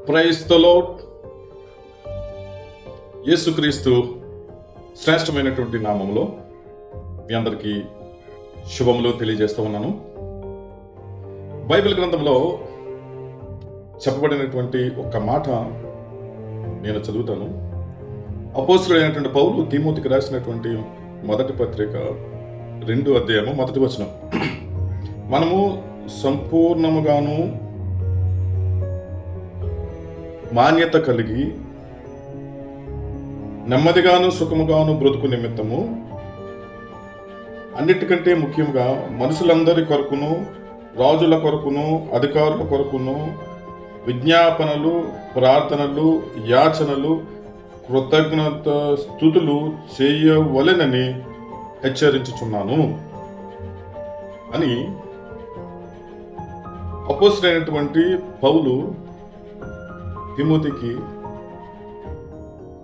Praise the lord. యేసుక్రీస్తు శ్రేష్టమైనటువంటి నామములో మీ అందరికీ శుభములు తెలియజేస్తూ ఉన్నాను. బైబిల్ గ్రంథంలో చెప్పబడినటువంటి ఒక మాట నేను చదువుతాను. అపోస్తలుడైనటువంటి పౌలు తిమోతికి రాసినటువంటి మొదటి పత్రిక 2వ అధ్యాయము 1వ వచనం. మనము సంపూర్ణముగాను మాన్యత కలిగి నెమ్మదిగాను సుఖముగాను బ్రతుకు నిమిత్తము అన్నిటికంటే ముఖ్యంగా మనుషులందరి కొరకును, రాజుల కొరకును, అధికారుల కొరకును విజ్ఞాపనలు, ప్రార్థనలు, యాచనలు, కృతజ్ఞత స్తుతులు చేయవలెనని హెచ్చరించుచున్నాను అని అపోస్తలుడైనటువంటి పౌలు తిమోతికి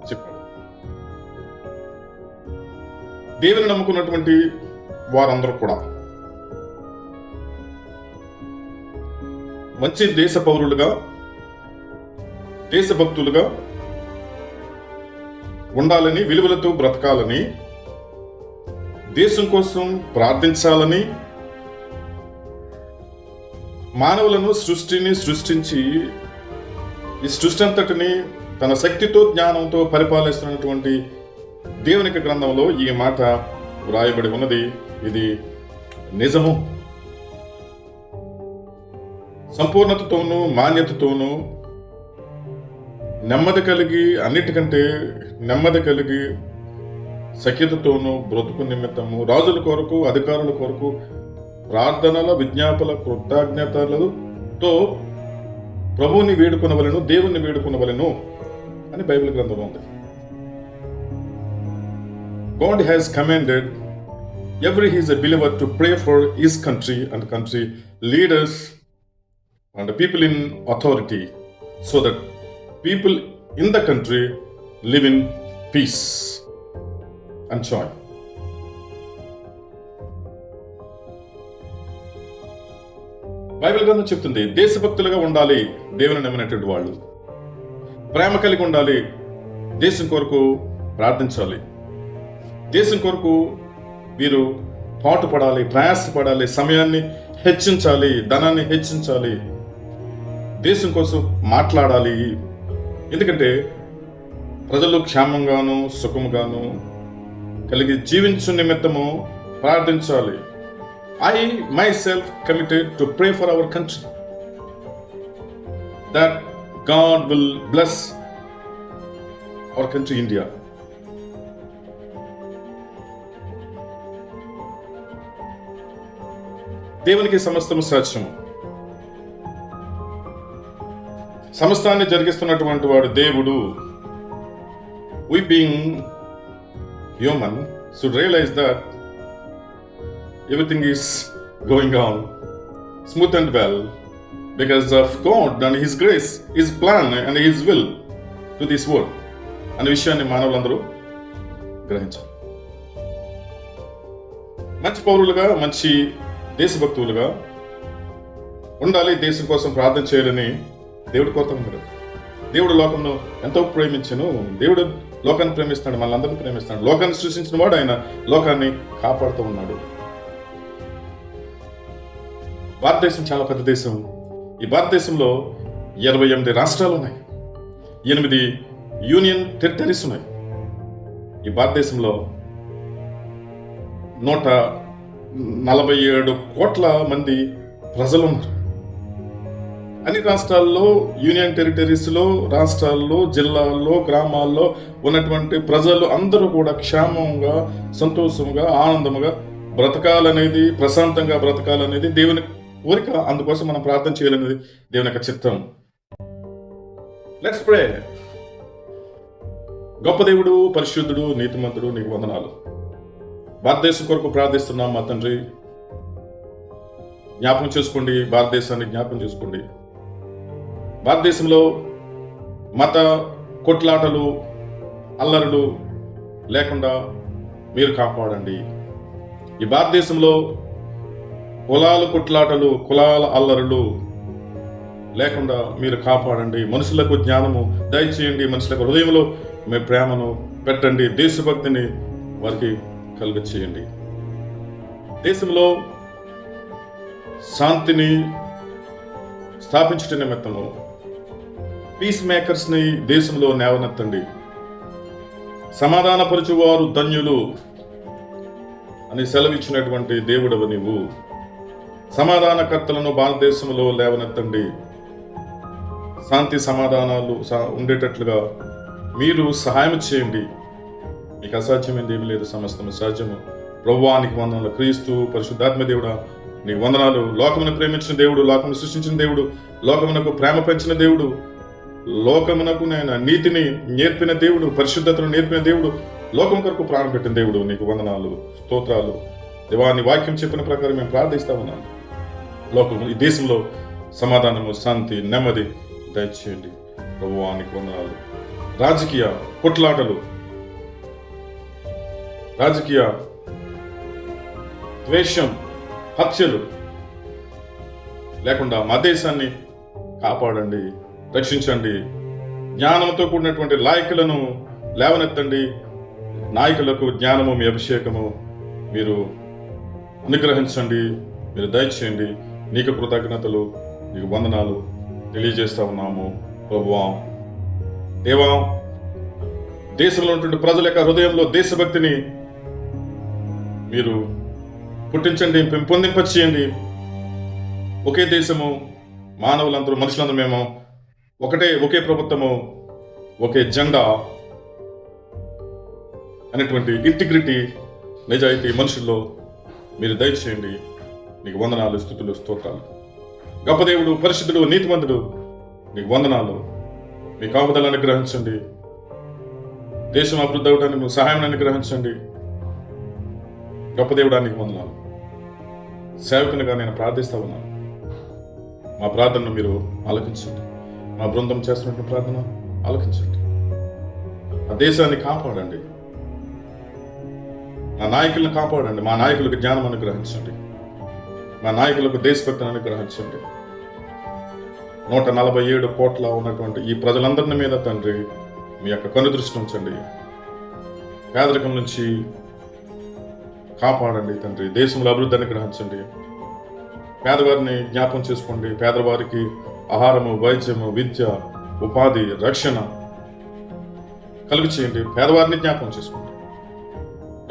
చెప్పాడు. దేవుని నమ్ముకున్నటువంటి వారందరూ కూడా మంచి దేశ పౌరులుగా, దేశభక్తులుగా ఉండాలని, విలువలతో బ్రతకాలని, దేశం కోసం ప్రార్థించాలని, మానవులను సృష్టించి ఈ సృష్టి అంతటిని తన శక్తితో, జ్ఞానంతో పరిపాలిస్తున్నటువంటి దేవుని గ్రంథంలో ఈ మాట వ్రాయబడి ఉన్నది. ఇది నిజము. సంపూర్ణతతోనూ మాన్యతతోనూ నెమ్మది కలిగి, అన్నిటికంటే నెమ్మది కలిగి సఖ్యతతోనూ బ్రతుకు నిమిత్తము రాజుల కొరకు, అధికారుల కొరకు ప్రార్థనల, విజ్ఞాపన, కృతజ్ఞతలతో ప్రభువుని వేడుకొనవలెను, దేవుణ్ణి వేడుకొనవలెను అని బైబిల్ గ్రంథంలో ఉంది. God has commanded every his believer to pray for his country and country leaders and the people in authority, so that people in the country live in peace and joy. Bible గ్రంథం చెప్తుంది, దేశభక్తులుగా ఉండాలి దేవుని నమ్మినటువంటి వాళ్ళు, ప్రేమ కలిగి ఉండాలి, దేశం కొరకు ప్రార్థించాలి, దేశం కొరకు వీరు పాటుపడాలి, ప్రయాసపడాలి, సమయాన్ని హెచ్చించాలి, ధనాన్ని హెచ్చించాలి, దేశం కోసం మాట్లాడాలి. ఎందుకంటే ప్రజలు క్షేమంగాను సుఖముగాను కలిగి జీవించు నిమిత్తము ప్రార్థించాలి. I myself committed to pray for our country, that God will bless our country India. దేవునికి సమస్తము సాధ్యము. సమస్తాన్ని జరిగిస్తున్నటువంటి వాడు దేవుడు. We being human should realize that everything is going on smooth and well because of God and His grace, His plan and His will to this world. అనే విషయాన్ని మానవులందరూ గ్రహించాలి. మంచి పౌరులుగా, మంచి దేశభక్తులుగా ఉండాలి, దేశం కోసం ప్రార్థన చేయాలని దేవుడు కోరుతున్నాడు. దేవుడు లోకంలో ఎంతో ప్రేమించను. దేవుడు లోకాన్ని ప్రేమిస్తాడు, మనల్ని ప్రేమిస్తాడు. లోకాన్ని సృష్టించిన వాడు ఆయన లోకాన్ని కాపాడుతూ ఉన్నాడు. భారతదేశం చాలా పెద్ద దేశం. ఈ భారతదేశంలో 28 రాష్ట్రాలు ఉన్నాయి, 8 యూనియన్ టెరిటరీస్ ఉన్నాయి. ఈ భారతదేశంలో 147 కోట్ల మంది ప్రజలు ఉన్నారు. అన్ని రాష్ట్రాల్లో, యూనియన్ టెరిటరీస్లో, రాష్ట్రాల్లో, జిల్లాల్లో, గ్రామాల్లో ఉన్నటువంటి ప్రజలు అందరూ కూడా క్షేమంగా, సంతోషంగా, ఆనందంగా బ్రతకాలనేది, ప్రశాంతంగా బ్రతకాలనేది దేవుని కోరిక. అందుకోసం మనం ప్రార్థన చేయాలనేది దేవుని యొక్క చిత్తం. Let's pray. గొప్ప దేవుడు, పరిశుద్ధుడు, నీతిమంతుడు, నీకు వందనాలు. భారతదేశం కొరకు ప్రార్థిస్తున్నాం మా తండ్రి. జ్ఞాపకం చేసుకోండి, భారతదేశాన్ని జ్ఞాపకం చేసుకోండి. భారతదేశంలో మత కొట్లాటలు, అల్లరులు లేకుండా మీరు కాపాడండి. ఈ భారతదేశంలో కులాల కొట్లాటలు, కులాల అల్లరులు లేకుండా మీరు కాపాడండి. మనుషులకు జ్ఞానము దయచేయండి. మనుషులకు హృదయంలో మీ ప్రేమను పెట్టండి. దేశభక్తిని వారికి కలుగ చేయండి. దేశంలో శాంతిని స్థాపించట నిమిత్తము పీస్ మేకర్స్ని దేశంలో లేవనెత్తండి. సమాధానపరచువారు ధన్యులు అని సెలవిచ్చినటువంటి దేవుడవు నీవు. సమాధానకర్తలను భారతదేశంలో లేవనెత్తండి. శాంతి సమాధానాలు ఉండేటట్లుగా మీరు సహాయం చేయండి. మీకు అసాధ్యమైంది ఏమీ లేదు, సమస్తము సాధ్యము. ప్రభువా నీకు వందనాలు. క్రీస్తు పరిశుద్ధాత్మ దేవుడా నీకు వందనాలు. లోకమును ప్రేమించిన దేవుడు, లోకమును సృష్టించిన దేవుడు, లోకమునకు ప్రేమ పెంచిన దేవుడు, లోకమునకు నేను నీతిని నేర్పిన దేవుడు, పరిశుద్ధతను నేర్పిన దేవుడు, లోకం కొరకు ప్రాణం పెట్టిన దేవుడు, నీకు వందనాలు, స్తోత్రాలు. దేవాని వాక్యం చెప్పిన ప్రకారం మేము ప్రార్థిస్తా ఉన్నాం. లోకము ఈ దేశంలో సమాధానము, శాంతి, నెమ్మది దయచేయండి. ప్రభువా నీకు వందనాలు. రాజకీయ కొట్లాటలు, రాజకీయ ద్వేషం, హత్యలు లేకుండా మా దేశాన్ని కాపాడండి, రక్షించండి. జ్ఞానంతో కూడినటువంటి నాయకులను లేవనెత్తండి. నాయకులకు జ్ఞానము, మీ అభిషేకము మీరు అనుగ్రహించండి, మీరు దయచేయండి. నీకు కృతజ్ఞతలు, నీకు వందనాలు తెలియజేస్తా ఉన్నాము ప్రభువా. దేవా, దేశంలో ఉన్నటువంటి ప్రజల యొక్క హృదయంలో దేశభక్తిని మీరు పుట్టించండి, పెంపొందింపచేయండి. ఒకే దేశము, మానవులందరూ, మనుషులందరూ మేము ఒకే ప్రభుత్వము, ఒకే జెండా అనేటువంటి ఇంటిగ్రిటీ, నిజాయితీ మనుషుల్లో మీరు దయచేయండి. నీకు వందనాలు, స్తుతులు, స్తోత్రాలు. గొప్ప దేవుడు, పరిశుద్ధుడు, నీతిమంతుడు, నీకు వందనాలు. మీ కాపుదలను అనుగ్రహించండి. దేశం అభివృద్ధి అవడానికి నువ్వు సహాయం అనుగ్రహించండి. గొప్ప దేవుడా నీకు వందనాలు. సేవకునిగా నేను ప్రార్థిస్తా ఉన్నాను. మా ప్రార్థనను మీరు ఆలకించండి. మా బృందం చేస్తున్నటువంటి ప్రార్థన ఆలకించండి. ఆ దేశాన్ని కాపాడండి. మా నాయకులను కాపాడండి. మా నాయకులకు జ్ఞానం అనుగ్రహించండి. మా నాయకులకు దేశభక్తిని అనుగ్రహించండి. 147 కోట్ల ఉన్నటువంటి ఈ ప్రజలందరిని మీద తండ్రి మీ యొక్క కనుదృష్టి ఉంచండి. పేదరికం నుంచి కాపాడండి తండ్రి. దేశంలో అభివృద్ధి అనుగ్రహించండి. పేదవారిని జ్ఞాపకం చేసుకోండి. పేదవారికి ఆహారము, వైద్యము, విద్య, ఉపాధి, రక్షణ కలుగు చేయండి. పేదవారిని జ్ఞాపకం చేసుకోండి.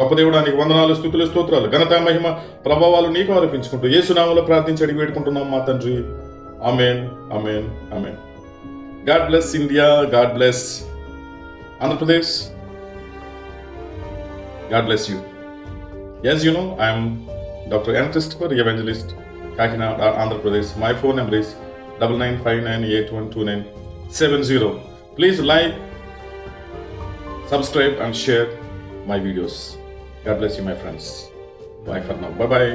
గొప్ప దేవుడా నీకు వందనాలు, స్తుతులు, స్తోత్రాలు. ఘనత, మహిమ, ప్రభావాలు నీకు ఆరోపించుకుంటూ యేసునామములో ప్రార్థించి అడిగి వేడుకుంటున్నాం మా తండ్రి. ఆమేన్, ఆమేన్, ఆమేన్. God bless India. God bless Andhra Pradesh. God bless you. As you know, I am Dr. N. Christopher, Evangelist, Kakinada, Andhra Pradesh. My phone number is 9959812970. Please like, subscribe and share my videos. God bless you, my friends. Bye for now. Bye-bye.